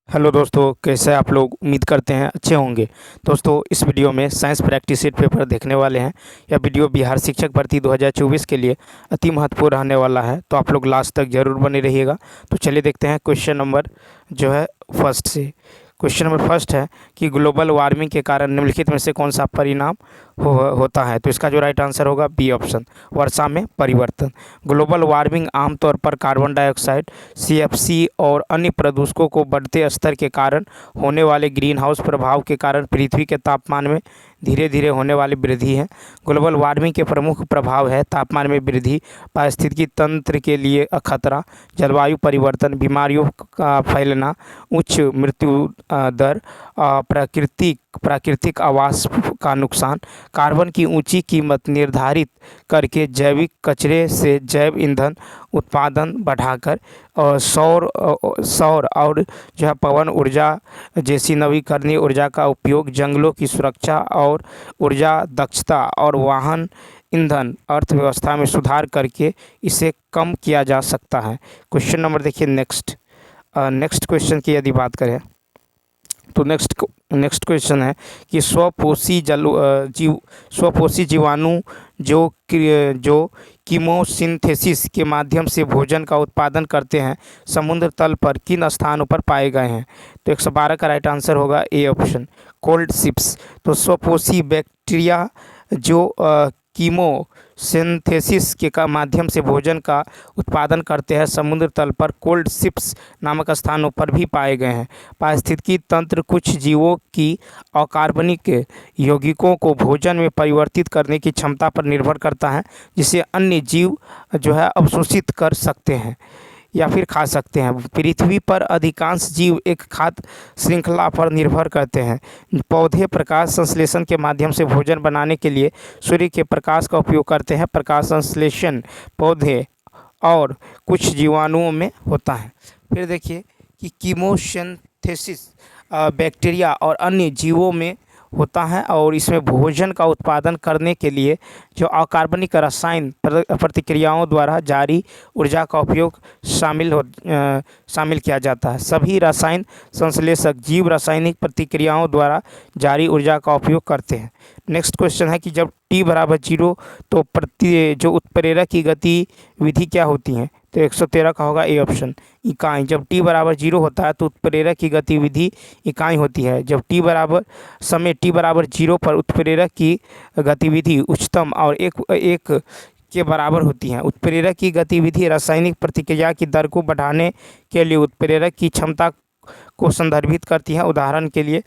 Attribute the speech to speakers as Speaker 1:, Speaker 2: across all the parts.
Speaker 1: Hello दोस्तों, कैसे आप लोग? उम्मीद करते हैं अच्छे होंगे। दोस्तों, इस वीडियो में साइंस प्रैक्टिस सेट पेपर देखने वाले हैं। यह वीडियो बिहार शिक्षक भर्ती 2024 के लिए अति महत्वपूर्ण रहने वाला है, तो आप लोग लास्ट तक जरूर बने रहिएगा। तो चलिए देखते हैं क्वेश्चन नंबर जो है फर्स्ट से। क्वेश्चन नंबर फर्स्ट है कि ग्लोबल वार्मिंग के कारण निम्नलिखित में से कौन सा परिणाम होता है। तो इसका जो राइट आंसर होगा बी ऑप्शन, वर्षा में परिवर्तन। ग्लोबल वार्मिंग आमतौर पर कार्बन डाइऑक्साइड, सीएफसी और अन्य प्रदूषकों को बढ़ते स्तर के कारण होने वाले ग्रीन हाउस प्रभाव के कारण पृथ्वी के तापमान में धीरे धीरे होने वाली वृद्धि है। ग्लोबल वार्मिंग के प्रमुख प्रभाव है तापमान में वृद्धि, पारिस्थितिकी तंत्र के लिए खतरा, जलवायु परिवर्तन, बीमारियों का फैलना, उच्च मृत्यु दर, प्राकृतिक आवास का नुकसान, कार्बन की ऊंची कीमत निर्धारित करके जैविक कचरे से जैव ईंधन उत्पादन बढ़ाकर, और सौर और जो है पवन ऊर्जा जैसी नवीकरणीय ऊर्जा का उपयोग, जंगलों की सुरक्षा और ऊर्जा दक्षता और वाहन ईंधन अर्थव्यवस्था में सुधार करके इसे कम किया जा सकता है। क्वेश्चन नंबर देखिए नेक्स्ट क्वेश्चन की यदि बात करें तो नेक्स्ट क्वेश्चन है कि स्वपोषी जीवाणु जो कीमोसिंथेसिस के माध्यम से भोजन का उत्पादन करते हैं, समुद्र तल पर किन स्थानों पर पाए गए हैं। तो 112 का राइट आंसर होगा ए ऑप्शन, कोल्ड शिप्स। तो स्वपोषी बैक्टीरिया जो कीमोसिंथेसिस के माध्यम से भोजन का उत्पादन करते हैं, समुद्र तल पर कोल्ड शिप्स नामक स्थानों पर भी पाए गए हैं। पारिस्थितिकी तंत्र कुछ जीवों की अकार्बनिक यौगिकों को भोजन में परिवर्तित करने की क्षमता पर निर्भर करता है, जिसे अन्य जीव जो है अवशोषित कर सकते हैं या फिर खा सकते हैं। पृथ्वी पर अधिकांश जीव एक खाद्य श्रृंखला पर निर्भर करते हैं। पौधे प्रकाश संश्लेषण के माध्यम से भोजन बनाने के लिए सूर्य के प्रकाश का उपयोग करते हैं। प्रकाश संश्लेषण पौधे और कुछ जीवाणुओं में होता है। फिर देखिए कि कीमोसिंथेसिस बैक्टीरिया और अन्य जीवों में होता है, और इसमें भोजन का उत्पादन करने के लिए जो अकार्बनिक रसायन प्रतिक्रियाओं द्वारा जारी ऊर्जा का उपयोग शामिल किया जाता है। सभी रसायन संश्लेषक जीव रासायनिक प्रतिक्रियाओं द्वारा जारी ऊर्जा का उपयोग करते हैं। नेक्स्ट क्वेश्चन है कि जब t बराबर 0 तो जो उत्प्रेरक की गतिविधि क्या होती है। तो 113 का होगा ए ऑप्शन, इकाई। जब t बराबर 0 होता है तो उत्प्रेरक की गतिविधि इकाई होती है। जब समय t बराबर 0 पर उत्प्रेरक की गतिविधि उच्चतम और एक के बराबर होती है। उत्प्रेरक की गतिविधि रासायनिक प्रतिक्रिया की दर को बढ़ाने के लिए उत्प्रेरक की क्षमता को संदर्भित करती है। उदाहरण के लिए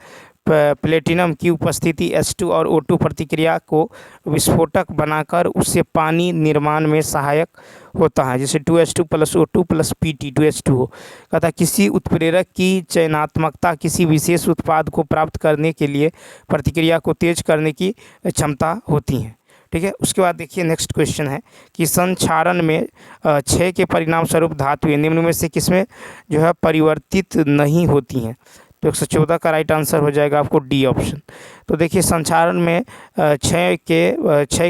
Speaker 1: प्लेटिनम की उपस्थिति H2 और O2 प्रतिक्रिया को विस्फोटक बनाकर उससे पानी निर्माण में सहायक होता है, जैसे 2H2 + O2 + Pt2H2 हो। कहता किसी उत्प्रेरक की चयनात्मकता किसी विशेष उत्पाद को प्राप्त करने के लिए प्रतिक्रिया को तेज करने की क्षमता होती है। ठीक है, उसके बाद देखिए नेक्स्ट क्वेश्चन है कि संक्षारण में क्षय के परिणाम स्वरूप धातुएं निम्न में से किसमें जो है परिवर्तित नहीं होती हैं। तो 114 का राइट आंसर हो जाएगा आपको डी ऑप्शन। तो देखिए संक्षारण में क्षय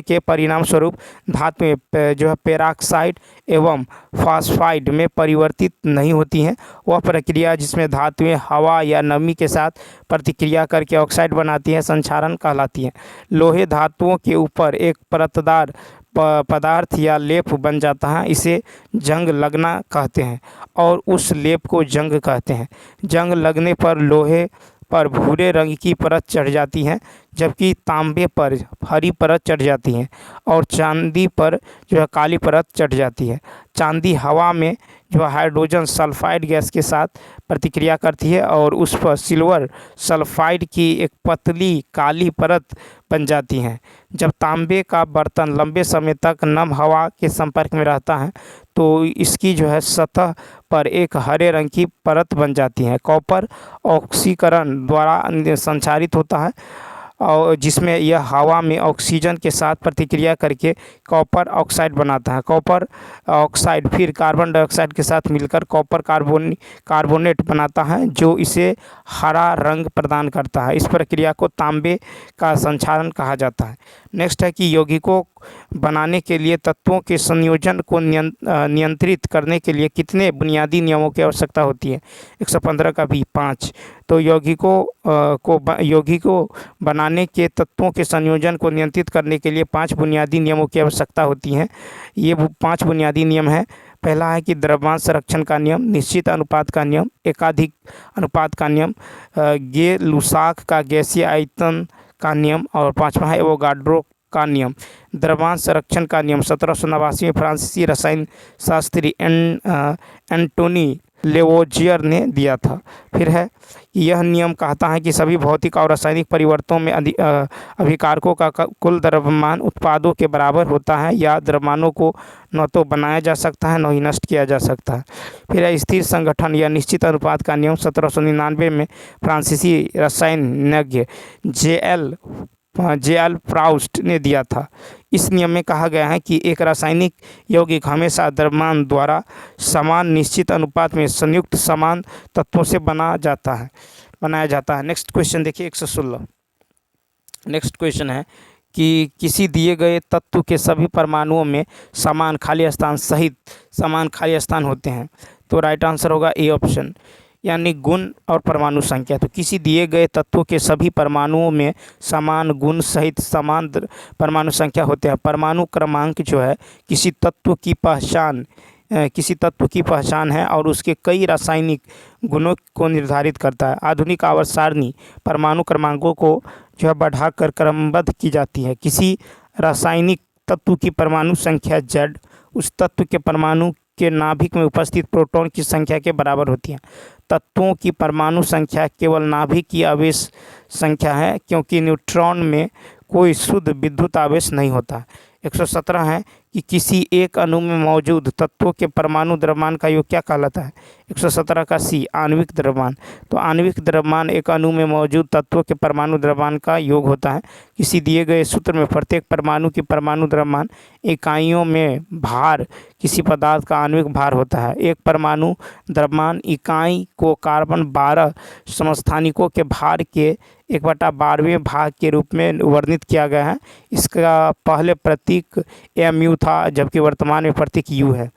Speaker 1: के परिणाम स्वरूप धातुएं जो है पेरोक्साइड एवं फास्फाइड में परिवर्तित नहीं होती हैं। वह प्रक्रिया जिसमें धातुएं हवा या नमी के साथ प्रतिक्रिया करके ऑक्साइड बनाती हैं संक्षारण कहलाती है। लोहे धातुओं के ऊपर एक परतदार पदार्थ या लेप बन जाता है, इसे जंग लगना कहते हैं और उस लेप को जंग कहते हैं। जंग लगने पर लोहे पर भूरे रंग की परत चढ़ जाती है, जबकि तांबे पर हरी परत चढ़ जाती है और चांदी पर जो है काली परत चढ़ जाती है। चांदी हवा में जो हाइड्रोजन सल्फाइड गैस के साथ प्रतिक्रिया करती है और उस पर सिल्वर सल्फाइड की एक पतली काली परत बन जाती है। जब तांबे का बर्तन लंबे समय तक नम हवा के संपर्क में रहता है तो इसकी जो है सतह पर एक हरे रंग की परत बन जाती है। कॉपर ऑक्सीकरण द्वारा संचारित होता है और जिसमें यह हवा में ऑक्सीजन के साथ प्रतिक्रिया करके कॉपर ऑक्साइड बनाता है। कॉपर ऑक्साइड फिर कार्बन डाइऑक्साइड के साथ मिलकर कॉपर कार्बोनेट बनाता है, जो इसे हरा रंग प्रदान करता है। इस प्रक्रिया को तांबे का संक्षारण कहा जाता है। नेक्स्ट है कि यौगिकों बनाने के लिए तत्वों के संयोजन को नियंत्रित करने के लिए कितने बुनियादी नियमों की आवश्यकता होती है? 115 का भी 5। तो यौगिकों बनाने के तत्वों के संयोजन को नियंत्रित करने के लिए 5 बुनियादी नियमों की आवश्यकता होती है। ये 5 बुनियादी नियम है। पहला है कि द्रव्यमान संरक्षण का नियम, निश्चित अनुपात का नियम, एकाधिक अनुपात का नियम, गे-लुसाक का गैसीय आयतन का नियम, और 5वां है एवोगाड्रो का नियम। द्रव्यमान संरक्षण का नियम 1789 में फ्रांसीसी रसायन शास्त्री एंटोनी लेवोजियर ने दिया था। फिर है यह नियम कहता है कि सभी भौतिक और रासायनिक परिवर्तनों में अभिकारकों का कुल द्रव्यमान उत्पादों के बराबर होता है, या द्रव्यमानों को न तो बनाया जा सकता है न ही नष्ट किया जा सकता है। फिर है स्थिर संगठन या निश्चित अनुपात का नियम 1799 में फ्रांसीसी रसायनज्ञ जे.एल. प्राउस्ट ने दिया था। इस नियम में कहा गया है कि एक रासायनिक यौगिक हमेशा द्रव्यमान द्वारा समान निश्चित अनुपात में संयुक्त समान तत्वों से बनाया जाता है। नेक्स्ट क्वेश्चन देखिए 116। नेक्स्ट क्वेश्चन है कि किसी दिए गए तत्व के सभी परमाणुओं में समान खाली स्थान सहित समान खाली स्थान होते हैं। तो राइट आंसर होगा ए ऑप्शन, यानी गुण और परमाणु संख्या। तो किसी दिए गए तत्वों के सभी परमाणुओं में समान गुण सहित समान परमाणु संख्या होते हैं। परमाणु क्रमांक जो है किसी तत्व की पहचान है और उसके कई रासायनिक गुणों को निर्धारित करता है। आधुनिक आवर्त सारणी परमाणु क्रमांकों को जो है बढ़ाकर क्रमबद्ध की जाती है। किसी रासायनिक तत्व की परमाणु संख्या Z उस तत्व के परमाणु के नाभिक में उपस्थित प्रोटॉन की संख्या के बराबर होती है। तत्वों की परमाणु संख्या केवल नाभिक की आवेश संख्या है, क्योंकि न्यूट्रॉन में कोई शुद्ध विद्युत आवेश नहीं होता। 117 है कि किसी एक अणु में मौजूद तत्वों के परमाणु द्रव्यमान का योग क्या कहलाता है? 117 का सी आणविक द्रव्यमान। तो आणविक द्रव्यमान एक अणु में मौजूद तत्वों के परमाणु द्रव्यमान का योग होता है। किसी दिए गए सूत्र में प्रत्येक परमाणु की परमाणु द्रव्यमान इकाइयों में भार किसी पदार्थ का आणविक भार होता है। एक परमाणु द्रव्यमान इकाई को कार्बन 12 समस्थानिकों के भार के 1/12वें भाग के रूप में वर्णित किया गया है। इसका पहले प्रतीक Mu था, जबकि वर्तमान में प्रतीक U है।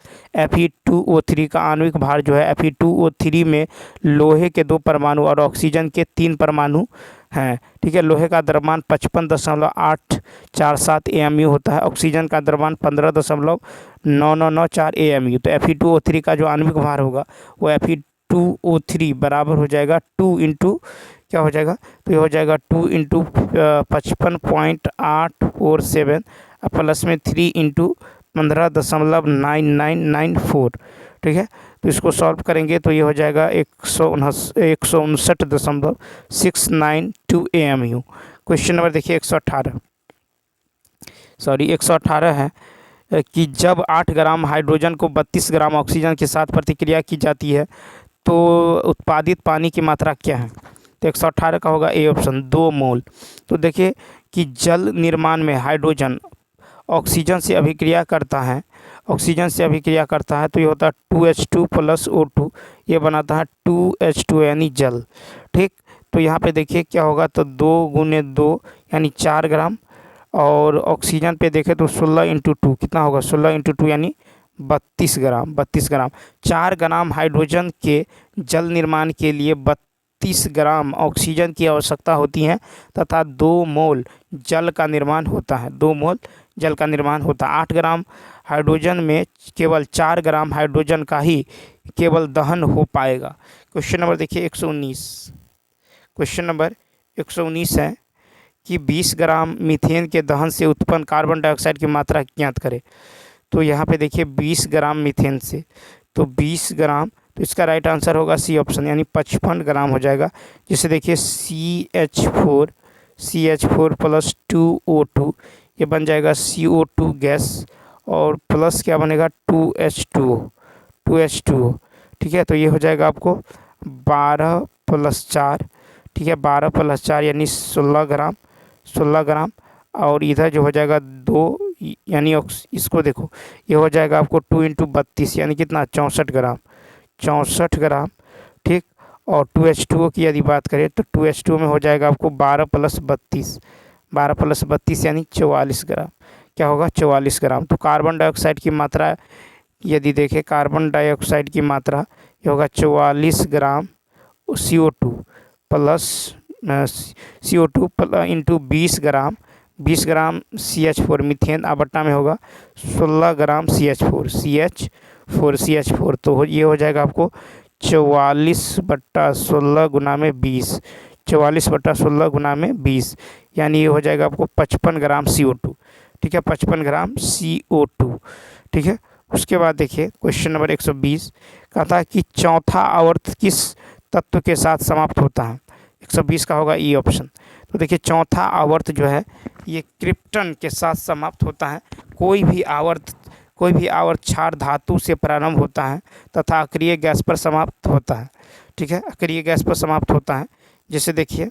Speaker 1: Fe2O3 का आणविक भार जो है Fe2O3 में लोहे के 2 परमाणु और ऑक्सीजन के 3 परमाणु हैं। ठीक है, लोहे का द्रव्यमान 55.847 AMU होता है। ऑक्सीजन का द्रव्यमान 15.9994 AMU। तो Fe2O3 का जो आणविक भार होगा वो Fe2O3 बराबर हो जाएगा 2 इंटू क्या हो जाएगा? तो ये हो जाएगा 2 इंटू 55.847 प्लस में 3 इंटू 15.9994। ठीक है, तो इसको सॉल्व करेंगे तो ये हो जाएगा 159.692 AMU। क्वेश्चन नंबर देखिए 118 है कि जब 8 ग्राम हाइड्रोजन को 32 ग्राम ऑक्सीजन के साथ प्रतिक्रिया की जाती है तो उत्पादित पानी की मात्रा क्या है? तो 118 का होगा ए ऑप्शन 2 मोल। तो देखिए कि जल निर्माण में हाइड्रोजन ऑक्सीजन से अभिक्रिया करता है तो ये होता है 2H2 + O2, ये बनाता है 2H2 यानी जल। ठीक, तो यहाँ पे देखिए क्या होगा, तो 2 × 2 यानी 4 ग्राम, और ऑक्सीजन पे देखें तो 16 × 2 कितना होगा? 16 × 2 यानी 32 ग्राम। 4 ग्राम हाइड्रोजन के जल निर्माण के लिए 32 ग्राम ऑक्सीजन की आवश्यकता होती है तथा 2 मोल जल का निर्माण होता है। 8 ग्राम हाइड्रोजन में केवल 4 ग्राम हाइड्रोजन का ही केवल दहन हो पाएगा। क्वेश्चन नंबर देखिए 119 है कि 20 ग्राम मीथेन के दहन से उत्पन्न कार्बन डाइऑक्साइड की मात्रा ज्ञात करें। तो यहाँ पे देखिए 20 ग्राम मीथेन से, तो 20 ग्राम, तो इसका राइट आंसर होगा सी ऑप्शन, यानी 55 ग्राम हो जाएगा। जिसे देखिए CH4 + 2O2 ये बन जाएगा CO2 गैस, और प्लस क्या बनेगा 2H2O। ठीक है, तो ये हो जाएगा आपको 12 + 4। ठीक है, 12 + 4 यानी 16 ग्राम, और इधर जो हो जाएगा 2 यानी इसको देखो, ये हो जाएगा आपको 2 × 32 यानी कितना 64 ग्राम। ठीक, और 2H2O की यदि बात करें तो 2H2O में हो जाएगा आपको 12 + 32 यानी 44 ग्राम। क्या होगा 44 ग्राम। तो कार्बन डाइऑक्साइड की मात्रा यदि देखें, कार्बन डाइऑक्साइड की मात्रा ये होगा 44 ग्राम CO2 प्लस CO2 इंटू 20 ग्राम CH4 मीथेन बट्टा में होगा 16 ग्राम CH4। तो ये हो जाएगा आपको 44/16 गुना में 20, 44/16 गुना में 20, यानी ये हो जाएगा आपको 55 ग्राम CO2। ठीक है, 55 ग्राम CO2। ठीक है, उसके बाद देखिए क्वेश्चन नंबर 120 कहता है कि चौथा आवर्त किस तत्व के साथ समाप्त होता है। 120 का होगा ई ऑप्शन। तो देखिए चौथा आवर्त जो है ये क्रिप्टन के साथ समाप्त होता है। कोई भी आवर्त क्षार धातु से प्रारंभ होता है तथा अक्रिय गैस पर समाप्त होता है। ठीक है, अक्रिय गैस पर समाप्त होता है। जैसे देखिए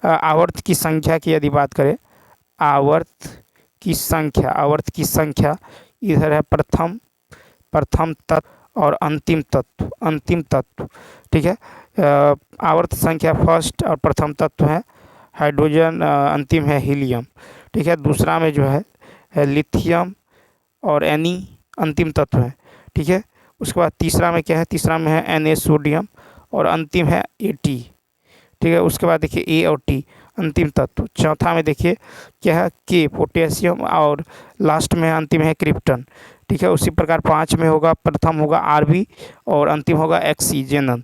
Speaker 1: आवर्त की संख्या की यदि बात करें, आवर्त की संख्या इधर है प्रथम तत्व और अंतिम तत्व। ठीक है, आवर्त संख्या फर्स्ट और प्रथम तत्व है हाइड्रोजन, अंतिम है हीलियम। ठीक है, दूसरा में जो है लिथियम और Na अंतिम तत्व है। ठीक है, उसके बाद तीसरा में क्या है, तीसरा में है Na सोडियम और अंतिम है At। ठीक है, उसके बाद देखिए A और T अंतिम तत्व। चौथा में देखिए क्या है K पोटेशियम और लास्ट में अंतिम है क्रिप्टन। ठीक है, उसी प्रकार 5 में होगा, प्रथम होगा Rb और अंतिम होगा Xc जेनन।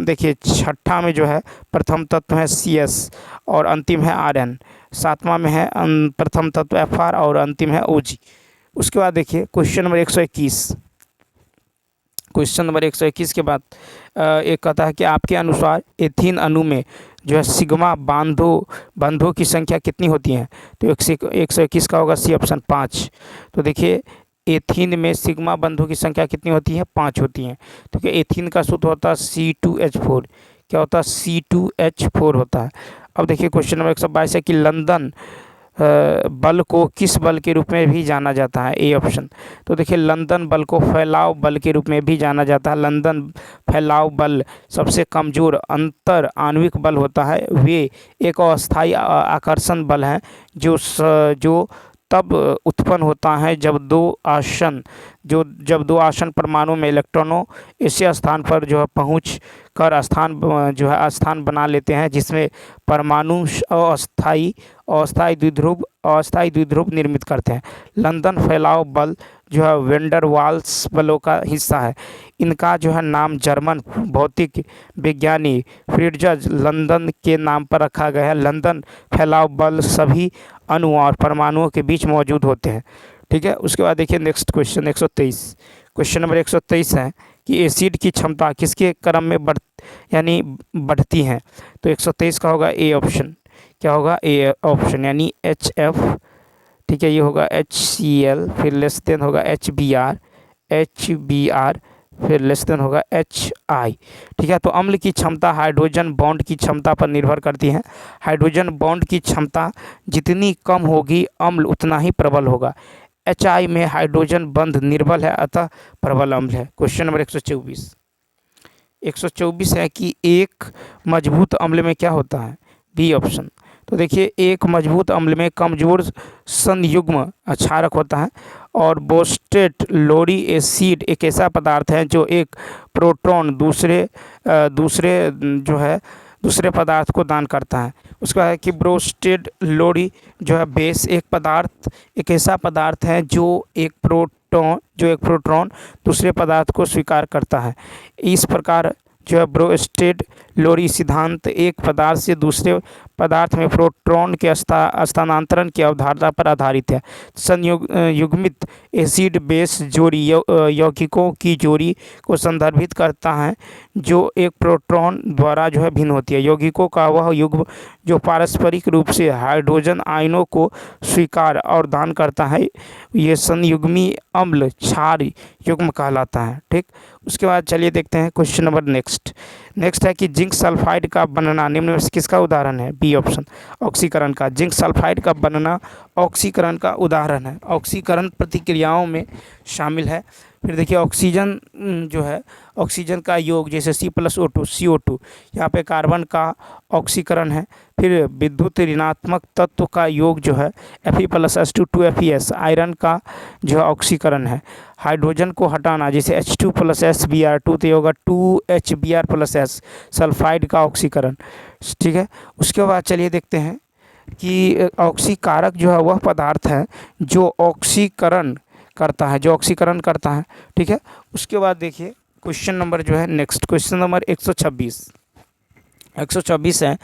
Speaker 1: देखिए छठा में जो है प्रथम तत्व है Cs और अंतिम है Rn। सातवां में है प्रथम तत्व Fr और अंतिम है Og। उसके बाद देखिए क्वेश्चन नंबर 121 के बाद एक कहता है कि आपके अनुसार एथीन अणु में जो है सिग्मा बंधों की संख्या कितनी होती है। तो 121 का होगा सी ऑप्शन 5। तो देखिए एथीन में सिग्मा बंधों की संख्या कितनी होती है, 5 होती हैं। तो क्या एथीन का सूत्र होता है C2H4। क्या होता है, C2H4 होता है। अब देखिए क्वेश्चन नंबर 122 है कि लंदन बल को किस बल के रूप में भी जाना जाता है, ए ऑप्शन। तो देखिए लंदन बल को फैलाव बल के रूप में भी जाना जाता है। लंदन फैलाव बल सबसे कमज़ोर अंतर आणविक बल होता है। वे एक अस्थायी आकर्षण बल हैं जो तब उत्पन्न होता है जब दो आसन परमाणु में इलेक्ट्रॉनों ऐसे स्थान पर जो है पहुँच कर स्थान बना लेते हैं जिसमें परमाणु अस्थायी द्विध्रुव निर्मित करते हैं। लंदन फैलाव बल जो है वेंडर वाल्स बलों का हिस्सा है। इनका जो है नाम जर्मन भौतिक विज्ञानी फ्रिट्ज लंदन के नाम पर रखा गया है। लंदन फैलाव बल सभी अणु और परमाणुओं के बीच मौजूद होते हैं। ठीक है, उसके बाद देखिए नेक्स्ट क्वेश्चन 123। क्वेश्चन नंबर 123 है कि एसिड की क्षमता किसके क्रम में बढ़ती है। तो 123 का होगा ए ऑप्शन। क्या होगा, ए ऑप्शन, यानी HF। ठीक है, ये होगा HCl, फिर लेस देन होगा HBr, फिर लेस देन होगा HI। ठीक है, तो अम्ल की क्षमता हाइड्रोजन बॉन्ड की क्षमता पर निर्भर करती है। हाइड्रोजन बॉन्ड की क्षमता जितनी कम होगी अम्ल उतना ही प्रबल होगा। HI में हाइड्रोजन बंध निर्बल है अतः प्रबल अम्ल है। क्वेश्चन नंबर 124 है कि एक मजबूत अम्ल में क्या होता है, बी ऑप्शन। तो देखिए एक मजबूत अम्ल में कमजोर संयुग्म क्षारक होता है और बोस्टेट लोरी एसिड एक ऐसा पदार्थ है जो एक प्रोटॉन दूसरे पदार्थ को दान करता है। उसका है कि ब्रोस्टेड लोरी जो है बेस एक ऐसा पदार्थ है जो एक प्रोटॉन दूसरे पदार्थ को स्वीकार करता है। इस प्रकार जो है ब्रोस्टेड लोरी सिद्धांत एक पदार्थ से दूसरे पदार्थ में प्रोटॉन के स्थानांतरण की अवधारणा पर आधारित है। संयुग्मित एसिड बेस जोड़ी यौगिकों की जोड़ी को संदर्भित करता है जो एक प्रोटॉन द्वारा जो है भिन्न होती है। यौगिकों का वह युग्म जो पारस्परिक रूप से हाइड्रोजन आयनों को स्वीकार और दान करता है, ये संयुग्मी अम्ल क्षार युग्म कहलाता है। ठीक, उसके बाद चलिए देखते हैं क्वेश्चन नंबर नेक्स्ट है कि जिंक सल्फाइड का बनना निम्न में से किसका उदाहरण है, बी ऑप्शन, ऑक्सीकरण का। जिंक सल्फाइड का बनना ऑक्सीकरण का उदाहरण है। ऑक्सीकरण प्रतिक्रियाओं में शामिल है फिर देखिए ऑक्सीजन जो है ऑक्सीजन का योग जैसे C+O2 CO2, यहाँ पे कार्बन का ऑक्सीकरण है। फिर विद्युत ऋणात्मक तत्व का योग जो है Fe+H2 2FeS, आयरन का जो है ऑक्सीकरण है। हाइड्रोजन को हटाना जैसे H2+SBr2 तो ये होगा 2HBr+S, सल्फाइड का ऑक्सीकरण। ठीक है, उसके बाद चलिए देखते हैं कि ऑक्सीकारक जो है वह पदार्थ है जो ऑक्सीकरण करता है। ठीक है, उसके बाद देखिए क्वेश्चन नंबर जो है नेक्स्ट क्वेश्चन नंबर 126 है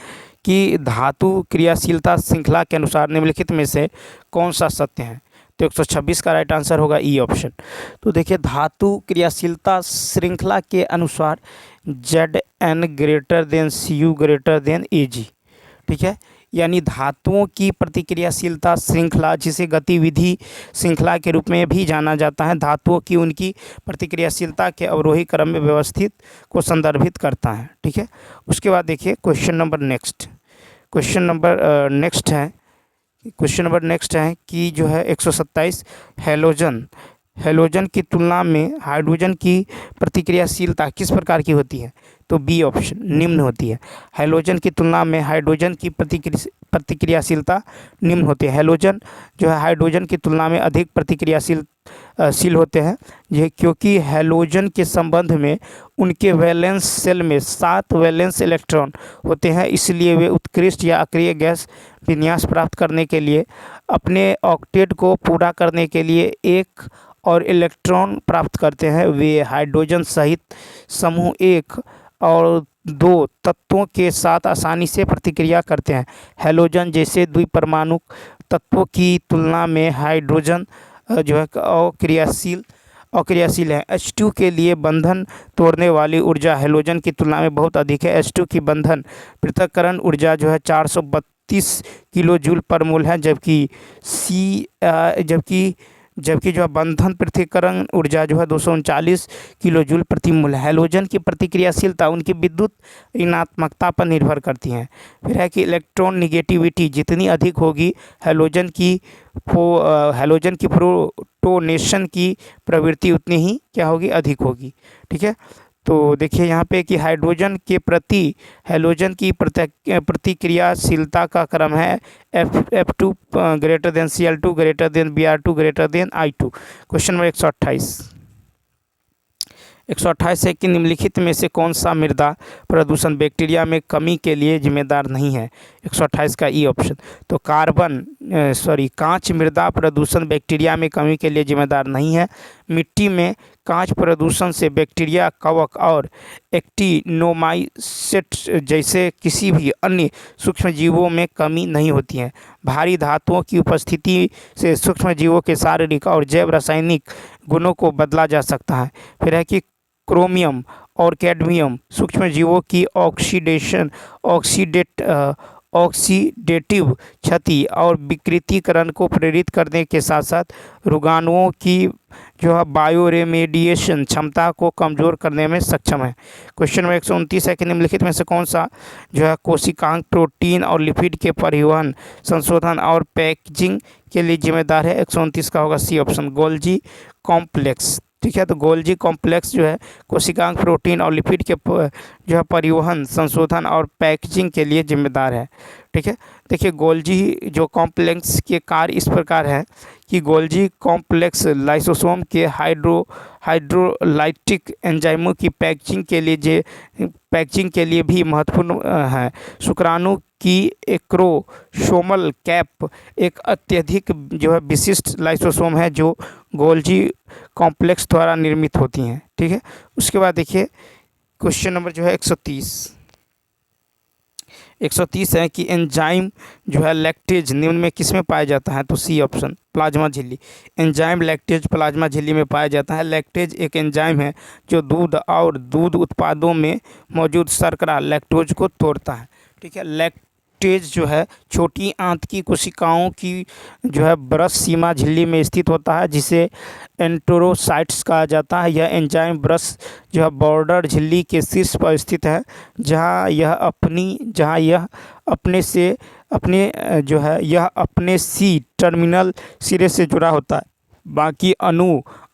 Speaker 1: कि धातु क्रियाशीलता श्रृंखला के अनुसार निम्नलिखित में से कौन सा सत्य है। तो 126 का राइट आंसर होगा ई ऑप्शन। तो देखिए धातु क्रियाशीलता श्रृंखला के अनुसार Zn greater than Cu greater than Ag। ठीक है, यानी धातुओं की प्रतिक्रियाशीलता श्रृंखला, जिसे गतिविधि श्रृंखला के रूप में भी जाना जाता है, धातुओं की उनकी प्रतिक्रियाशीलता के अवरोही क्रम में व्यवस्थित को संदर्भित करता है। ठीक है, उसके बाद देखिए क्वेश्चन नंबर नेक्स्ट है कि जो है 127 हैलोजन की तुलना में हाइड्रोजन की प्रतिक्रियाशीलता किस प्रकार की होती है। तो बी ऑप्शन निम्न होती है। हैलोजन की तुलना में हाइड्रोजन की प्रतिक्रियाशीलता निम्न होती है। हैलोजन जो है हाइड्रोजन की तुलना में अधिक प्रतिक्रियाशील होते हैं, ये क्योंकि हैलोजन के संबंध में उनके वैलेंस शेल में 7 वैलेंस इलेक्ट्रॉन होते हैं, इसलिए वे उत्कृष्ट या अक्रिय गैस विन्यास प्राप्त करने के लिए अपने ऑक्टेट को पूरा करने के लिए एक और इलेक्ट्रॉन प्राप्त करते हैं। वे हाइड्रोजन सहित समूह 1 और 2 तत्वों के साथ आसानी से प्रतिक्रिया करते हैं। हैलोजन जैसे द्विपरमाणु तत्वों की तुलना में हाइड्रोजन जो है अक्रियाशील है। H2 के लिए बंधन तोड़ने वाली ऊर्जा हैलोजन की तुलना में बहुत अधिक है। H2 की बंधन पृथक्करण ऊर्जा जो है 432 किलो जूल पर मोल है, जबकि जो बंधन पृथक्करण ऊर्जा जो है 239 किलो जूल प्रति मोल है। हैलोजन की प्रतिक्रियाशीलता उनकी विद्युत ऋणात्मकता पर निर्भर करती है। फिर है कि इलेक्ट्रॉन निगेटिविटी जितनी अधिक होगी हैलोजन की प्रोटोनेशन की प्रवृत्ति उतनी ही क्या होगी, अधिक होगी। ठीक है, तो देखिए यहाँ पे कि हाइड्रोजन के प्रति हैलोजन की प्रतिक्रियाशीलता का क्रम है F2 greater than Cl2 greater than Br2 greater than I2। Question number 128 है कि निम्नलिखित में से कौन सा मृदा प्रदूषण बैक्टीरिया में कमी के लिए जिम्मेदार नहीं है। 128 का ई ऑप्शन। तो कांच मृदा प्रदूषण बैक्टीरिया में कमी के लिए जिम्मेदार नहीं है। मिट्टी में कांच प्रदूषण से बैक्टीरिया, कवक और एक्टिनोमाइसेट्स जैसे किसी भी अन्य सूक्ष्मजीवों में कमी नहीं होती है। भारी धातुओं की उपस्थिति से सूक्ष्मजीवों के शारीरिक और जैव रासायनिक गुणों को बदला जा सकता है। फिर है कि क्रोमियम और कैडमियम सूक्ष्मजीवों की ऑक्सीडेटिव क्षति और विकृतीकरण को प्रेरित करने के साथ साथ रोगाणुओं की जो है बायोरेमेडिएशन क्षमता को कमज़ोर करने में सक्षम है। क्वेश्चन नंबर 129 है कि निम्नलिखित में से कौन सा जो है कोशिकांग प्रोटीन और लिपिड के परिवहन, संशोधन और पैकेजिंग के लिए जिम्मेदार है। 129 का होगा सी ऑप्शन, गोल्जी कॉम्प्लेक्स। ठीक है, तो गोल्जी कॉम्प्लेक्स जो है कोशिकांग प्रोटीन और लिपिड के जो है परिवहन, संशोधन और पैकेजिंग के लिए जिम्मेदार है। ठीक है, देखिए गोल्जी जो कॉम्प्लेक्स के कार्य इस प्रकार है कि गोल्जी कॉम्प्लेक्स लाइसोसोम के हाइड्रोलाइटिक एंजाइमों की पैकेजिंग के लिए भी महत्वपूर्ण है। शुक्राणु की एक्रोसोमल कैप एक अत्यधिक जो है विशिष्ट लाइसोसोम है जो गोल्जी कॉम्प्लेक्स द्वारा निर्मित होती हैं। ठीक है, उसके बाद देखिए क्वेश्चन नंबर जो है 130 है कि एंजाइम जो है लैक्टेज निम्न में किस में पाया जाता है। तो सी ऑप्शन, प्लाज्मा झिल्ली। एंजाइम लैक्टेज प्लाज्मा झिल्ली में पाया जाता है। लैक्टेज एक एंजाइम है जो दूध और दूध उत्पादों में मौजूद शर्करा लैक्टोज को तोड़ता है। ठीक है, लैक्टेज जो है छोटी आंत की कोशिकाओं की जो है ब्रश सीमा झिल्ली में स्थित होता है, जिसे एंटेरोसाइट्स कहा जाता है। यह एंजाइम ब्रश जो है बॉर्डर झिल्ली के शीर्ष पर स्थित है, जहां यह अपने सी टर्मिनल सिरे से जुड़ा होता है। बाकी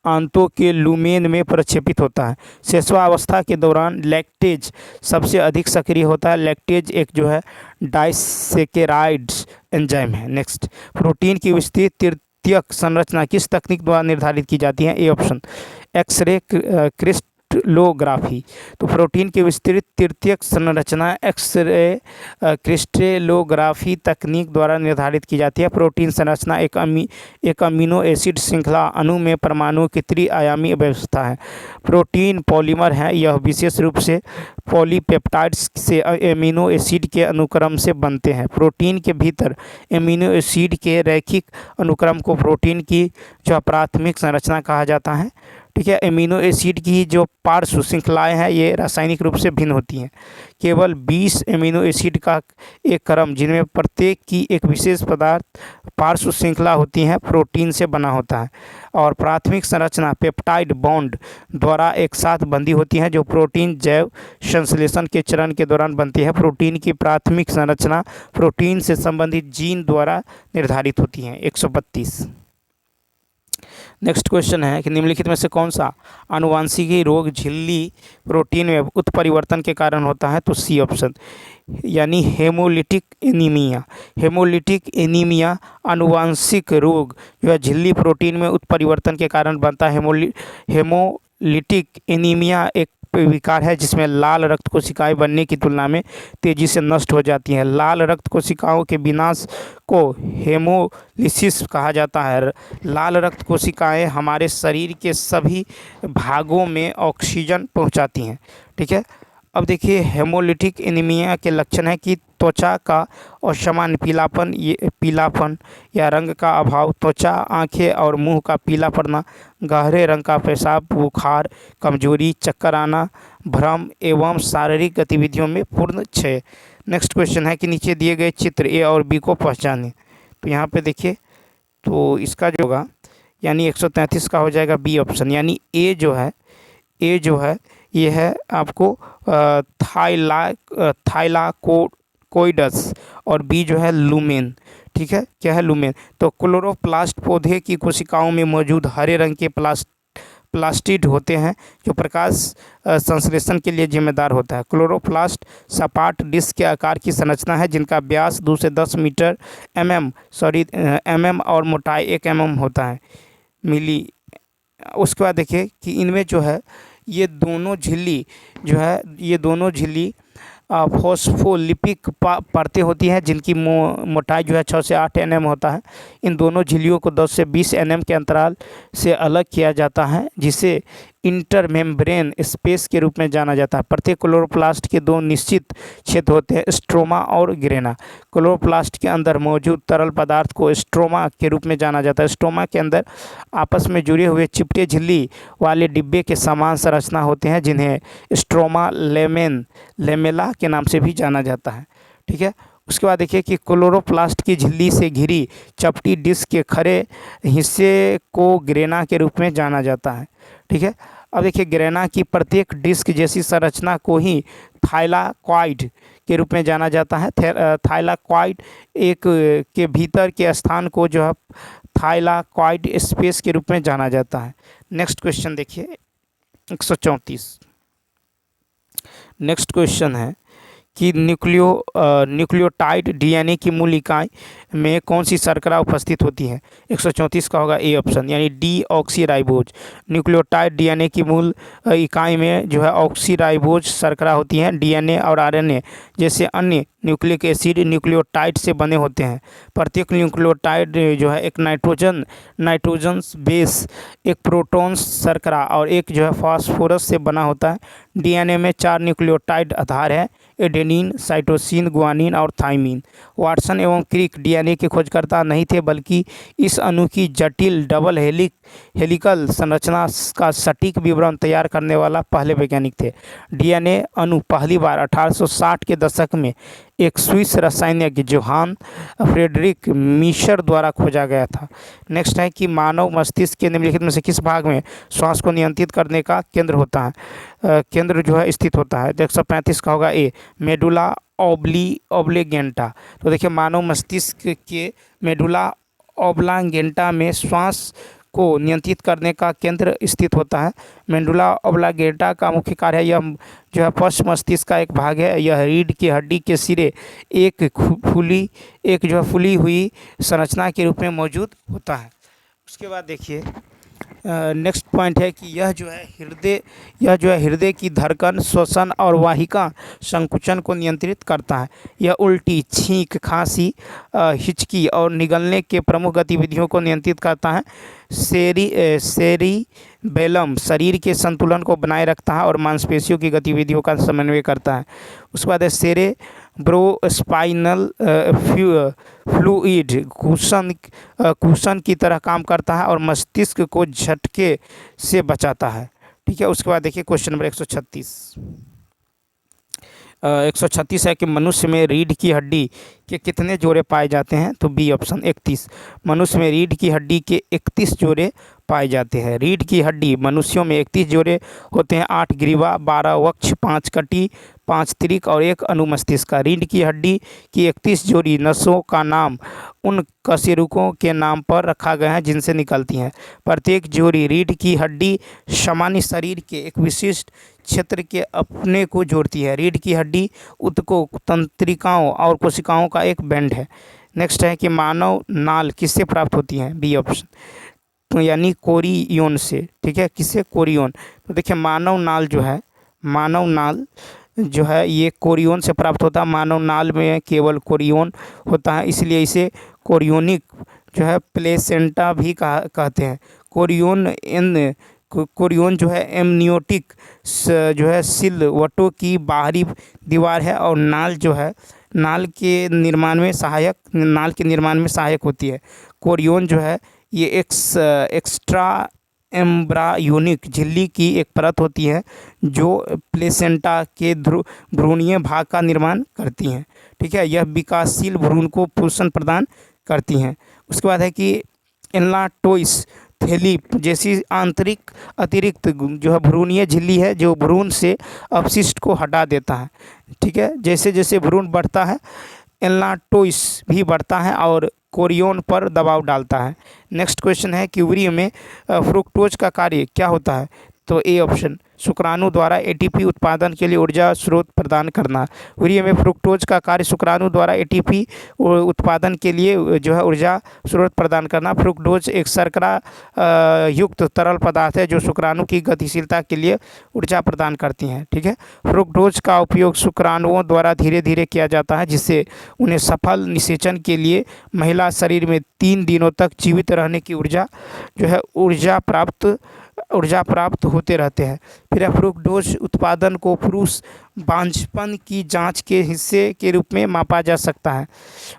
Speaker 1: आंतों के लुमेन में प्रक्षेपित होता है। शेषवावस्था के दौरान लैक्टेज सबसे अधिक सक्रिय होता है। लैक्टेज एक जो है डाइसेकेराइड्स एंजाइम है। नेक्स्ट, प्रोटीन की विस्तृत तृतीयक संरचना किस तकनीक द्वारा निर्धारित की जाती है? A option, X ray crystallography. तो प्रोटीन की विस्तृत तृतीयक संरचना एक्सरे क्रिस्टलोग्राफी तकनीक द्वारा निर्धारित की जाती है। प्रोटीन संरचना एक अमीनो एसिड श्रृंखला अणु में परमाणु की त्रिआयामी व्यवस्था है। प्रोटीन पॉलीमर है, यह विशेष रूप से पॉलीपेप्टाइड्स से एमिनो एसिड के अनुक्रम से बनते हैं। प्रोटीन के भीतर एमिनो एसिड के रैखिक अनुक्रम को प्रोटीन की जो प्राथमिक संरचना कहा जाता है। ठीक है, एमिनो एसिड की जो पार्श्व श्रृंखलाएँ हैं ये रासायनिक रूप से भिन्न होती हैं। केवल 20 एमिनो एसिड का एक क्रम, जिनमें प्रत्येक की एक विशेष पदार्थ पार्श्व श्रृंखला होती हैं, प्रोटीन से बना होता है। और प्राथमिक संरचना पेप्टाइड बॉन्ड द्वारा एक साथ बंधी होती हैं, जो प्रोटीन जैव संश्लेषण के चरण के दौरान बनती है। प्रोटीन की प्राथमिक संरचना प्रोटीन से संबंधित जीन द्वारा निर्धारित होती हैं। 132। नेक्स्ट क्वेश्चन है कि निम्नलिखित में से कौन सा आनुवांशिकी रोग झिल्ली प्रोटीन में उत्परिवर्तन के कारण होता है? तो सी ऑप्शन, यानी हेमोलिटिक एनीमिया। हेमोलिटिक एनीमिया आनुवांशिक रोग जो है झिल्ली प्रोटीन में उत्परिवर्तन के कारण बनता है। हेमोलिटिक एनीमिया एक विकार है जिसमें लाल रक्त कोशिकाएं बनने की तुलना में तेजी से नष्ट हो जाती हैं। लाल रक्त कोशिकाओं के विनाश को हेमोलिसिस कहा जाता है। लाल रक्त कोशिकाएं हमारे शरीर के सभी भागों में ऑक्सीजन पहुंचाती हैं। ठीक है, अब देखिए हेमोलिटिक एनीमिया के लक्षण है कि त्वचा का असामान्य पीलापन या रंग का अभाव, त्वचा, आंखें और मुंह का पीला पड़ना, गहरे रंग का पेशाब, बुखार, कमजोरी, चक्कर आना, भ्रम एवं शारीरिक गतिविधियों में पूर्ण क्षय। नेक्स्ट क्वेश्चन है कि नीचे दिए गए चित्र ए और बी को पहचानें। तो यहाँ पे देखिए, तो इसका जो होगा यानी 133 का हो जाएगा बी ऑप्शन, यानी ए जो है ये है आपको थाइलाकोइडस और बी जो है लुमेन। ठीक है, क्या है? लुमेन। तो क्लोरोप्लास्ट पौधे की कोशिकाओं में मौजूद हरे रंग के प्लास्टिड होते हैं जो प्रकाश संश्लेषण के लिए जिम्मेदार होता है। क्लोरोप्लास्ट सपाट डिस्क के आकार की संरचना है जिनका व्यास 2 से 10 मीटर mm और मोटाई 1 mm होता है मिली। उसके बाद देखिए कि इनमें जो है ये दोनों झिल्ली फॉस्फोलिपिड परतें होती हैं जिनकी मोटाई जो है 6 से 8 nm होता है। इन दोनों झिल्लियों को 10 से 20 nm के अंतराल से अलग किया जाता है, जिसे इंटरमेम्ब्रेन स्पेस के रूप में जाना जाता है। प्रत्येक क्लोरोप्लास्ट के 2 निश्चित क्षेत्र होते हैं, स्ट्रोमा और ग्रेना। क्लोरोप्लास्ट के अंदर मौजूद तरल पदार्थ को स्ट्रोमा के रूप में जाना जाता है। स्ट्रोमा के अंदर आपस में जुड़े हुए चिपटे झिल्ली वाले डिब्बे के समान संरचना होते हैं, जिन्हें स्ट्रोमा लेमेला के नाम से भी जाना जाता है। ठीक है, उसके बाद देखिए कि क्लोरोप्लास्ट की झिल्ली से घिरी चपटी डिस्क के खरे हिस्से को ग्रेना के रूप में जाना जाता है। ठीक है, अब देखिए ग्रेना की प्रत्येक डिस्क जैसी संरचना को ही थाइलाकॉइड के रूप में जाना जाता है। थाइलाकॉइड एक के भीतर के स्थान को जो है थाइलाकॉइड स्पेस के रूप में जाना जाता है। नेक्स्ट क्वेश्चन देखिए 134। नेक्स्ट क्वेश्चन है कि न्यूक्लियोटाइड डीएनए की मूल इकाई में कौन सी शर्करा उपस्थित होती है? 134 का होगा ए ऑप्शन, यानी डीऑक्सीराइबोज। न्यूक्लियोटाइड डीएनए की मूल इकाई में जो है ऑक्सीराइबोज शर्करा होती हैं। डीएनए और आरएनए जैसे अन्य न्यूक्लिक एसिड न्यूक्लियोटाइड से बने होते हैं। प्रत्येक न्यूक्लियोटाइड जो है एक नाइट्रोजन बेस, एक प्रोटॉन शर्करा और एक जो है फास्फोरस से बना होता है। डीएनए में 4 न्यूक्लियोटाइड आधार है, एडेनिन, साइटोसिन, गुआनिन और थाइमिन। वाटसन एवं क्रिक डीएनए के खोजकर्ता नहीं थे, बल्कि इस अणु की जटिल डबल हेलिकल संरचना का सटीक विवरण तैयार करने वाला पहले वैज्ञानिक थे। डीएनए अणु पहली बार 1860 के दशक में एक स्विस रसायनज्ञ जोहान फ्रेडरिक मीशर द्वारा खोजा गया था। नेक्स्ट है कि मानव मस्तिष्क के निम्नलिखित में से किस भाग में श्वास को नियंत्रित करने का केंद्र होता है? केंद्र जो है स्थित होता है। तो 135 का होगा ए, मेडुला ओब्लिगेंटा। तो देखिए मानव मस्तिष्क के मेडुला ओब्लिगेंटा में श्वास को नियंत्रित करने का केंद्र स्थित होता है। मेडुला ऑब्लांगेटा का मुख्य कार्य है, यह जो है पश्च मस्तिष्क का एक भाग है। यह रीढ़ की हड्डी के सिरे एक फूली हुई संरचना के रूप में मौजूद होता है। उसके बाद देखिए नेक्स्ट पॉइंट है कि यह जो है हृदय की धड़कन, श्वसन और वाहिका संकुचन को नियंत्रित करता है। यह उल्टी, छींक, खांसी, हिचकी और निगलने के प्रमुख गतिविधियों को नियंत्रित करता है। सेरिबेलम शरीर के संतुलन को बनाए रखता है और मांसपेशियों की गतिविधियों का समन्वय करता है। उसके बाद है सेरेब्रोस्पाइनल फ्लूइड कुशन की तरह काम करता है और मस्तिष्क को झटके से बचाता है। ठीक है, उसके बाद देखिए क्वेश्चन नंबर 136 है कि मनुष्य में रीढ़ की हड्डी के कितने जोड़े पाए जाते हैं? तो बी ऑप्शन 31। मनुष्य में रीढ़ की हड्डी के 31 जोड़े पाए जाते हैं। रीढ़ की हड्डी मनुष्यों में 31 जोड़े होते हैं। 8 ग्रीवा, 12 वक्ष, 5 कटी, 5 त्रिक और 1 अनुमस्तिष्क। रीढ़ की हड्डी की 31 जोड़ी नसों का नाम उन कशेरुकों के नाम पर रखा गया है जिनसे निकलती हैं। प्रत्येक जोड़ी रीढ़ की हड्डी सामान्य शरीर के एक विशिष्ट क्षेत्र के अपने को जोड़ती है। रीढ़ की हड्डी ऊतकों, तंत्रिकाओं और कोशिकाओं का एक बैंड है। नेक्स्ट है कि मानव नाल किससे प्राप्त होती है? बी ऑप्शन, तो यानी कोरियोन से। ठीक है, किससे? कोरियोन। तो देखिए मानव नाल जो है ये कोरियोन से प्राप्त होता है। मानव नाल में केवल कोरियोन होता है, इसलिए इसे कोरियोनिक जो है प्लेसेंटा भी कहते हैं। कोरियोन जो है एमनियोटिक जो है सिलवटों की बाहरी दीवार है और नाल जो है नाल के निर्माण में सहायक होती है। कोरियोन जो है ये एक्स्ट्रा एम्ब्रायोनिक झिल्ली की एक परत होती है जो प्लेसेंटा के भ्रूणीय भाग का निर्माण करती हैं। ठीक है, यह विकासशील भ्रूण को पोषण प्रदान करती हैं। उसके बाद है कि एनाटोइस थैली जैसी अतिरिक्त जो है भ्रूणीय झिल्ली है जो भ्रूण से अपशिष्ट को हटा देता है। ठीक है, जैसे जैसे भ्रूण बढ़ता है एनाटोइस भी बढ़ता है और कोरियोन पर दबाव डालता है। नेक्स्ट क्वेश्चन है कि यूरिया में फ्रुक्टोज का कार्य क्या होता है? तो ए ऑप्शन, शुक्राणु द्वारा एटीपी उत्पादन के लिए ऊर्जा स्रोत प्रदान करना। यूरिया में फ्रुक्टोज का कार्य शुक्राणु द्वारा एटीपी उत्पादन के लिए जो है ऊर्जा स्रोत प्रदान करना। फ्रुक्टोज एक शर्करा युक्त तरल पदार्थ है जो शुक्राणु की गतिशीलता के लिए ऊर्जा प्रदान करती हैं। ठीक है, फ्रुक्टोज का उपयोग शुक्राणुओं द्वारा धीरे धीरे किया जाता है जिससे उन्हें सफल निषेचन के लिए महिला शरीर में 3 दिनों तक जीवित रहने की ऊर्जा प्राप्त होते रहते हैं। फिर फ्रुक्टोज उत्पादन को पुरुष बांझपन की जांच के हिस्से के रूप में मापा जा सकता है।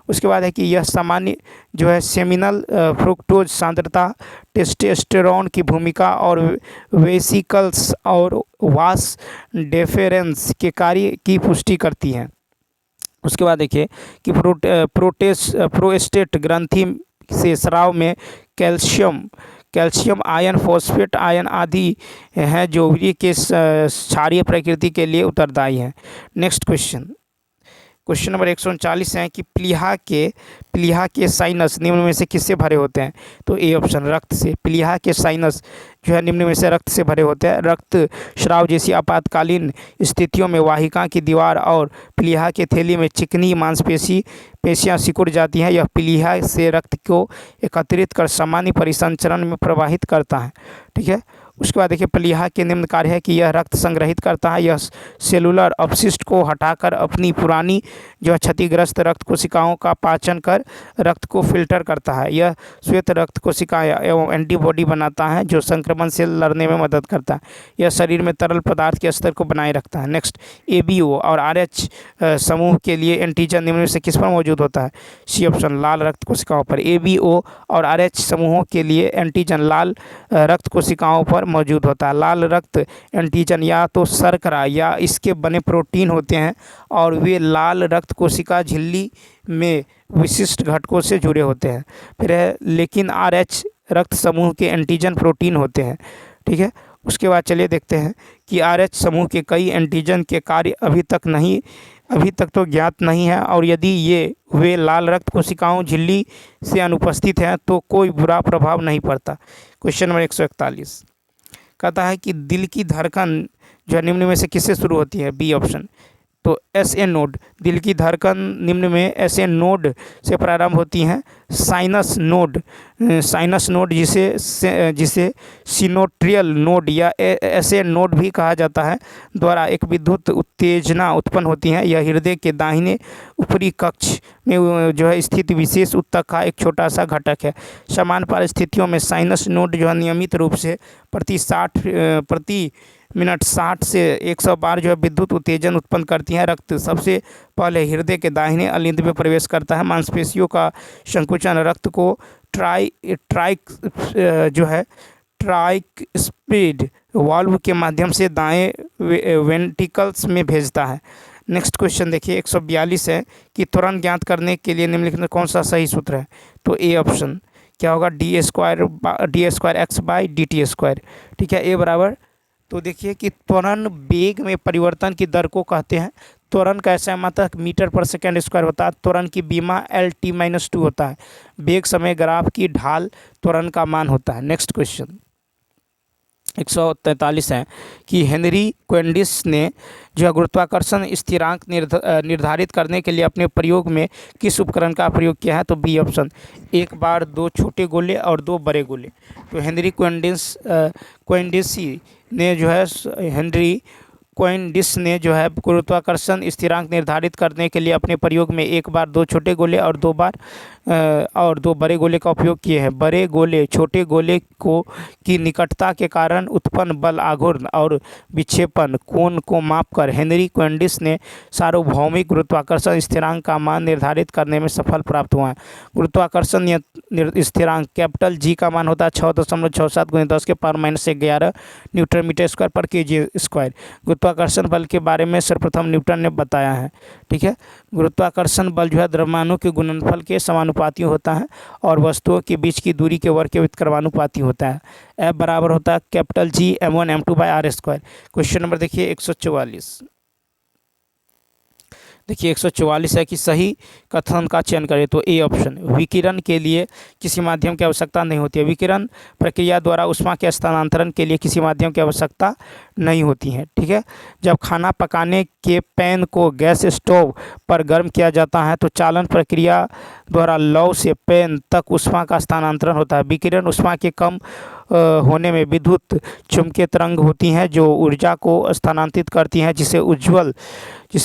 Speaker 1: उसके बाद है कि यह सामान्य जो है सेमिनल फ्रुक्टोज सांद्रता, टेस्टोस्टेरोन की भूमिका और वेसिकल्स और वास डेफरेंस के कार्य की पुष्टि करती हैं। उसके बाद देखिए कि प्रोस्टेट ग्रंथि से स्राव में कैल्शियम आयन, फॉस्फेट आयन आदि हैं जो यूरिया के क्षारीय प्रकृति के लिए उत्तरदायी हैं। नेक्स्ट क्वेश्चन नंबर 139 है कि प्लीहा के साइनस निम्न में से किससे भरे होते हैं? तो ए ऑप्शन, रक्त से। प्लीहा के साइनस जो है निम्न में से रक्त से भरे होते हैं। रक्त स्राव जैसी आपातकालीन स्थितियों में वाहिका की दीवार और प्लीहा के थैली में चिकनी पेशियां सिकुड़ जाती हैं। यह प्लीहा से रक्त को एकत्रित कर सामान्य परिसंचरण में प्रवाहित करता है। ठीक है, उसके बाद देखिए प्लीहा के निम्न कार्य है कि यह रक्त संग्रहित करता है। यह सेलुलर अपशिष्ट को हटाकर अपनी पुरानी जो है क्षतिग्रस्त रक्त कोशिकाओं का पाचन कर रक्त को फिल्टर करता है। यह श्वेत रक्त कोशिकाएं एवं एंटीबॉडी बनाता है जो संक्रमण से लड़ने में मदद करता है। यह शरीर में तरल पदार्थ के स्तर को बनाए रखता है। नेक्स्ट, ABO और RH समूह के लिए एंटीजन निम्न में से किस पर मौजूद होता है? सी ऑप्शन, लाल रक्त कोशिकाओं पर। ABO और RH समूहों के लिए एंटीजन लाल रक्त कोशिकाओं पर मौजूद होता है। लाल रक्त एंटीजन या तो शर्करा या इसके बने प्रोटीन होते हैं और वे लाल रक्त कोशिका झिल्ली में विशिष्ट घटकों से जुड़े होते हैं। फिर है लेकिन RH रक्त समूह के एंटीजन प्रोटीन होते हैं। ठीक है, उसके बाद चलिए देखते हैं कि RH समूह के कई एंटीजन के कार्य अभी तक नहीं अभी तक तो ज्ञात नहीं है, और यदि ये वे लाल रक्त कोशिकाओं झिल्ली से अनुपस्थित हैं तो कोई बुरा प्रभाव नहीं पड़ता। क्वेश्चन नंबर 141 कहता है कि दिल की धड़कन जो है निम्न में से किससे शुरू होती है? B option. तो एस ए नोड, दिल की धड़कन निम्न में एस ए नोड से प्रारंभ होती हैं। साइनस नोड जिसे सिनोट्रियल नोड या एस ए नोड भी कहा जाता है, द्वारा एक विद्युत उत्तेजना उत्पन्न होती है। यह हृदय के दाहिने ऊपरी कक्ष में जो है स्थित विशेष ऊतक का एक छोटा सा घटक है। समान परिस्थितियों में साइनस नोड जो है नियमित रूप से प्रति मिनट 60 से 100 बार जो है विद्युत उत्तेजन उत्पन्न करती है। रक्त सबसे पहले हृदय के दाहिने अलिंद में प्रवेश करता है। मांसपेशियों का संकुचन रक्त को ट्राइक स्पीड वाल्व के माध्यम से दाएं वेंट्रिकल्स में भेजता है। नेक्स्ट क्वेश्चन देखिए 142 है कि त्वरण ज्ञात करने के लिए निम्नलिखित में कौन सा सही सूत्र है? तो ए ऑप्शन क्या होगा? D square x by D T square. ठीक है, ए बराबर। तो देखिए कि त्वरण वेग में परिवर्तन की दर को कहते हैं। त्वरण का ऐसा मात्रक मीटर पर सेकंड स्क्वायर होता है। त्वरण की बीमा LT-2 होता है। वेग समय ग्राफ की ढाल त्वरण का मान होता है। नेक्स्ट क्वेश्चन 143 है कि हेनरी क्वेंडिस ने जो गुरुत्वाकर्षण स्थिरांक निर्धारित करने के लिए अपने प्रयोग में किस उपकरण का प्रयोग किया है? तो बी ऑप्शन, एक बार 2 छोटे गोले और 2 बड़े गोले। तो हेनरी क्वेंडिस ने जो है गुरुत्वाकर्षण स्थिरांक निर्धारित करने के लिए अपने प्रयोग में एक बार 2 छोटे गोले और 2 बड़े गोले का उपयोग किए हैं। बड़े गोले छोटे गोले की निकटता के कारण उत्पन्न बल आघूर्ण और विक्षेपण कोण को मापकर हेनरी क्वेंडिस ने सार्वभौमिक गुरुत्वाकर्षण स्थिरांक का मान निर्धारित करने में सफल प्राप्त हुआ है। गुरुत्वाकर्षण स्थिरांक कैपिटल जी का मान होता है 6.67 × 10⁻11 न्यूटन मीटर स्क्वायर पर केजी स्क्वायर। गुरुत्वाकर्षण बल के बारे में सर्वप्रथम न्यूटन ने बताया है। ठीक है, गुरुत्वाकर्षण बल जो है द्रव्यमानों के गुणनफल के समानुपाती होता है और वस्तुओं के बीच की दूरी के वर्ग के व्युत्क्रमानुपाती होता है। F बराबर होता है capital G m1 m2/r²। Question number देखिए 144। देखिए 144 है कि सही कथन का चयन करें। तो ए ऑप्शन, विकिरण के लिए किसी माध्यम की आवश्यकता नहीं होती है। विकिरण प्रक्रिया द्वारा ऊष्मा के स्थानांतरण के लिए किसी माध्यम की आवश्यकता नहीं होती है। ठीक है, जब खाना पकाने के पैन को गैस स्टोव पर गर्म किया जाता है तो चालन प्रक्रिया द्वारा लौ से पैन तक ऊष्मा का स्थानांतरण होता है। विकिरण ऊष्मा के कम होने में विद्युत चुंबकीय तरंग होती हैं जो ऊर्जा को स्थानांतरित करती हैं, जिसे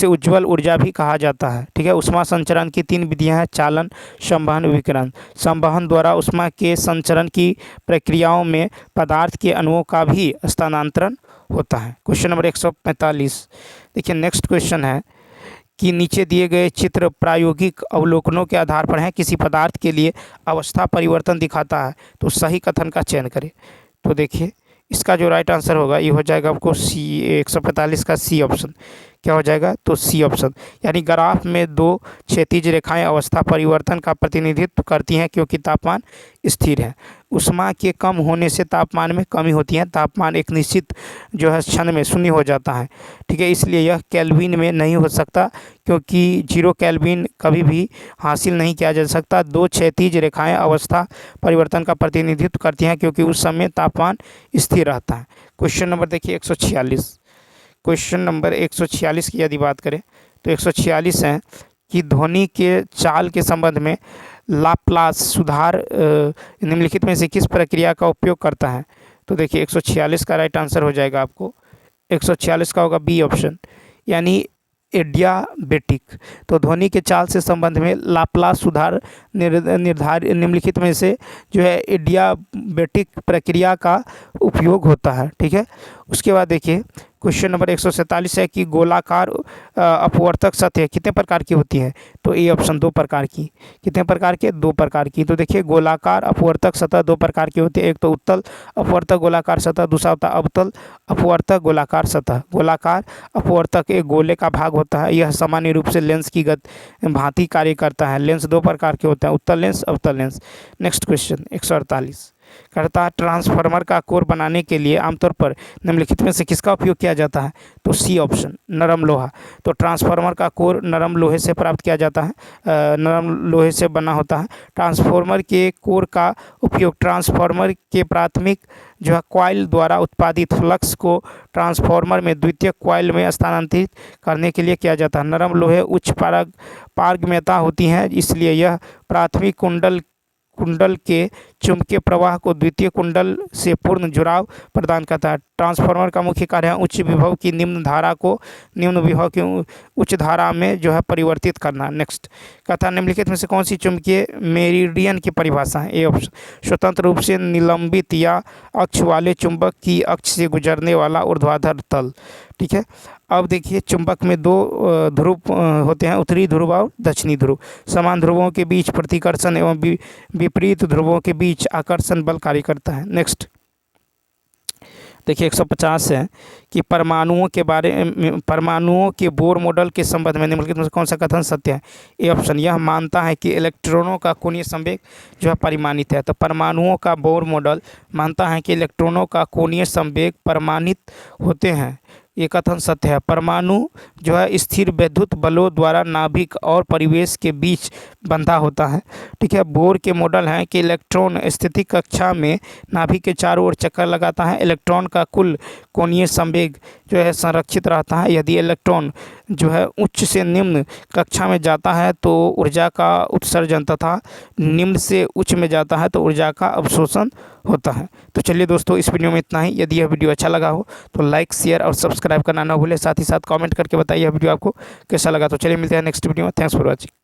Speaker 1: उज्ज्वल ऊर्जा भी कहा जाता है। ठीक है, ऊष्मा संचरण की 3 विधियां हैं: चालन, संवहन, विकिरण। संवहन द्वारा ऊष्मा के संचरण की प्रक्रियाओं में पदार्थ के अणुओं का भी स्थानांतरण होता है। क्वेश्चन नंबर 145 देखिए नेक्स्ट क्वेश्चन है कि नीचे दिए गए चित्र प्रायोगिक अवलोकनों के आधार पर हैं, किसी पदार्थ के लिए अवस्था परिवर्तन दिखाता है, तो सही कथन का चयन करें। तो देखिए इसका जो राइट आंसर होगा ये हो जाएगा आपको सी, 145 का सी ऑप्शन। क्या हो जाएगा? तो सी ऑप्शन, यानी ग्राफ में 2 क्षैतिज रेखाएं अवस्था परिवर्तन का प्रतिनिधित्व करती हैं क्योंकि तापमान स्थिर है। ऊष्मा के कम होने से तापमान में कमी होती है। तापमान एक निश्चित जो है क्षण में शून्य हो जाता है। ठीक है, इसलिए यह केल्विन में नहीं हो सकता क्योंकि 0 केल्विन कभी भी हासिल नहीं किया जा सकता। 2 क्षैतिज रेखाएं अवस्था परिवर्तन का प्रतिनिधित्व करती हैं क्योंकि उस समय तापमान स्थिर रहता है। क्वेश्चन नंबर देखिए 146। क्वेश्चन नंबर 146 की यदि बात करें तो 146 है कि ध्वनि के चाल के संबंध में लाप्लास सुधार निम्नलिखित में से किस प्रक्रिया का उपयोग करता है? तो देखिए 146 का राइट आंसर हो जाएगा आपको 146 का होगा बी ऑप्शन, यानी एडियाबेटिक। तो ध्वनि के चाल से संबंध में लाप्लास सुधार निर्धारित निम्नलिखित में से जो है एडियाबेटिक प्रक्रिया का उपयोग होता है। ठीक है, उसके बाद देखिए क्वेश्चन नंबर 147 है कि गोलाकार अपवर्तक सतह कितने प्रकार की होती है? तो ए ऑप्शन 2 प्रकार की। कितने प्रकार के? 2 प्रकार की। तो देखिए गोलाकार अपवर्तक सतह 2 प्रकार की होती है। एक तो उत्तल अपवर्तक गोलाकार सतह, दूसरा होता है अवतल अपवर्तक गोलाकार सतह। गोलाकार अपवर्तक एक गोले का भाग होता है। यह सामान्य रूप से लेंस की भांति कार्य करता है। लेंस 2 प्रकार के होते हैं, उत्तल लेंस, अवतल लेंस। नेक्स्ट क्वेश्चन 148 करता है। ट्रांसफार्मर का कोर बनाने के लिए आमतौर पर निम्नलिखित में से किसका उपयोग किया जाता है? तो सी ऑप्शन, नरम लोहा। तो ट्रांसफार्मर का कोर नरम लोहे से प्राप्त किया जाता है, नरम लोहे से बना होता है। ट्रांसफार्मर के कोर का उपयोग ट्रांसफार्मर के प्राथमिक जो है कॉइल द्वारा उत्पादित फ्लक्स को ट्रांसफार्मर में द्वितीयक कॉइल में स्थानांतरित करने के लिए किया जाता है। नरम लोहे उच्च पारगम्यता होती हैं, इसलिए यह प्राथमिक कुंडल के चुंबकीय प्रवाह को द्वितीय कुंडल से पूर्ण जुड़ाव प्रदान करता है। ट्रांसफार्मर का मुख्य कार्य है उच्च विभव की निम्न धारा को निम्न विभव की उच्च धारा में जो है परिवर्तित करना। नेक्स्ट कथा, निम्नलिखित में से कौन सी चुंबकीय मेरिडियन की परिभाषा है? ए ऑप्शन, स्वतंत्र रूप से निलंबित या अक्ष वाले चुंबक की अक्ष से गुजरने वाला ऊर्ध्वाधर तल। ठीक है, अब देखिए चुंबक में दो ध्रुव होते हैं, उत्तरी ध्रुव और दक्षिणी ध्रुव। समान ध्रुवों के बीच प्रतिकर्षण एवं विपरीत ध्रुवों के बीच आकर्षण बल कार्य करता है। नेक्स्ट देखिए 150 है कि परमाणुओं के बोर मॉडल के संबंध में निम्नलिखित में से कौन सा कथन सत्य है? ए ऑप्शन, यह मानता है कि इलेक्ट्रॉनों का कोणीय संवेग जो है परिमाणित है। तो परमाणुओं का बोर मॉडल मानता है कि इलेक्ट्रॉनों का कोणीय संवेग परिमाणित होते हैं, ये कथन सत्य है। परमाणु जो है स्थिर वैद्युत बलों द्वारा नाभिक और परिवेश के बीच बंधा होता है। ठीक है, बोर के मॉडल हैं कि इलेक्ट्रॉन स्थिति कक्षा में नाभिक के चारों ओर चक्कर लगाता है। इलेक्ट्रॉन का कुल कोणीय संवेग जो है संरक्षित रहता है। यदि इलेक्ट्रॉन जो है उच्च से निम्न कक्षा में जाता है तो ऊर्जा का उत्सर्जन तथा निम्न से उच्च में जाता है तो ऊर्जा का अवशोषण होता है। तो चलिए दोस्तों, इस वीडियो में इतना ही। यदि यह वीडियो अच्छा लगा हो तो लाइक, शेयर और सब्सक्राइब करना ना भूलें। साथ ही साथ कमेंट करके बताइए यह वीडियो आपको कैसा लगा। तो चलिए मिलते हैं नेक्स्ट वीडियो में। Thanks for watching.